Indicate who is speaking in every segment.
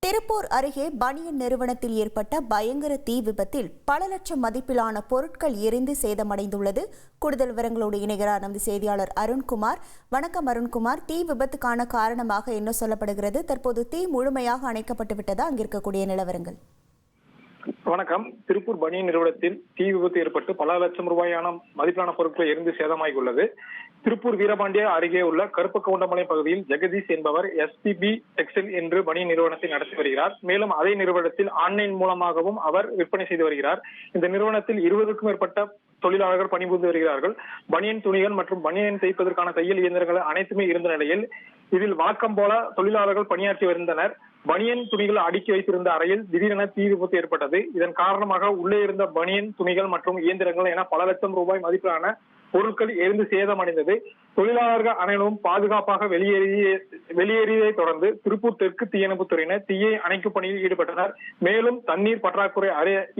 Speaker 1: திருப்பூர் அருகே பனியன் நிறுவனத்தில் ஏற்பட்ட பயங்கர தீ விபத்தில் பல லட்சம் மதிப்பிலான பொருட்கள் எரிந்து சேதமடைந்துள்ளது. கூடுதல் விவரங்களோடு இணைகிறார் நமது செய்தியாளர் அருண்குமார். வணக்கம் அருண்குமார். தீ விபத்துக்கான காரணமாக என்ன சொல்லப்படுகிறது? தற்போது தீ முழுமையாக அணைக்கப்பட்டு விட்டதா? அங்கிருக்கக்கூடிய நிலவரங்கள்.
Speaker 2: வணக்கம். திருப்பூர் பனியன் நிறுவனத்தில் தீ விபத்து ஏற்பட்டு பல லட்சம் ரூபாயான மதிப்பிலான பொருட்களை எரிந்து சேதமாகி உள்ளது. திருப்பூர் வீரபாண்டியா அருகே உள்ள கருப்பக்கவுண்டமலை பகுதியில் ஜெகதீஷ் என்பவர் SPB டெக்ஸ்டைல் என்று பனியன் நிறுவனத்தை நடத்தி வருகிறார். மேலும் அதே நிறுவனத்தில் ஆன்லைன் மூலமாகவும் அவர் விற்பனை செய்து வருகிறார். இந்த நிறுவனத்தில் 20க்கும் மேற்பட்ட தொழிலாளர்கள் பணிபுரிந்து வருகிறார்கள். பனியன் துணிகள் மற்றும் பனியன் தைப்பதற்கான தையல் இயந்திரங்கள் அனைத்துமே இருந்த நிலையில் இதில் வழக்கம் போல தொழிலாளர்கள் பணியாற்றி வந்தனர். பனியன் துணிகள் அடுக்கி வைத்திருந்த அறையில் திடீரென தீ விபத்து ஏற்பட்டது. இதன் காரணமாக உள்ளே இருந்த பனியன் துணிகள் மற்றும் இயந்திரங்கள் என பல லட்சம் ரூபாய் மதிப்பிலான பொருட்கள் எரிந்து சேதமடைந்தது. தொழிலாளர்கள் அனைவரும் பாதுகாப்பாக வெளியேறியதை தொடர்ந்து திருப்பூர் தெற்கு தீயணைப்புத் துறையினர் தீயை அணைக்கும் பணியில் ஈடுபட்டனர். மேலும் தண்ணீர் பற்றாக்குறை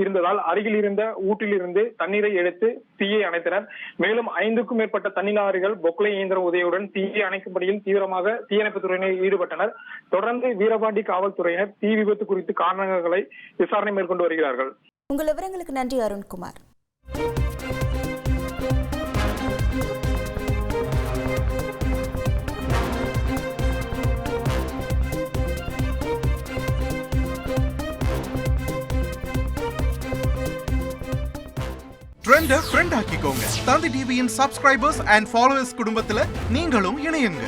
Speaker 2: இருந்ததால் அருகில் இருந்த ஊட்டிலிருந்து தண்ணீரை எடுத்து தீயை அணைத்தனர். மேலும் 5க்கும் மேற்பட்ட தண்ணீர் பொக்லை இயந்திர உதவியுடன் தீயை அணைக்கும் பணியில் தீவிரமாக தீயணைப்புத் துறையினர் ஈடுபட்டனர். தொடர்ந்து வீரபாண்டி காவல்துறையினர் தீ விபத்து குறித்து காரணங்களை விசாரணை மேற்கொண்டு வருகிறார்கள்.
Speaker 1: உங்கள் விவரங்களுக்கு நன்றி அருண்குமார்.
Speaker 3: ட்ரெண்ட ஃப்ரெண்ட் ஆக்கிக்கோங்க. தந்தி டிவியின் சப்ஸ்கிரைபர்ஸ் அண்ட் ஃபாலோவர்ஸ் குடும்பத்துல நீங்களும் இணையுங்க.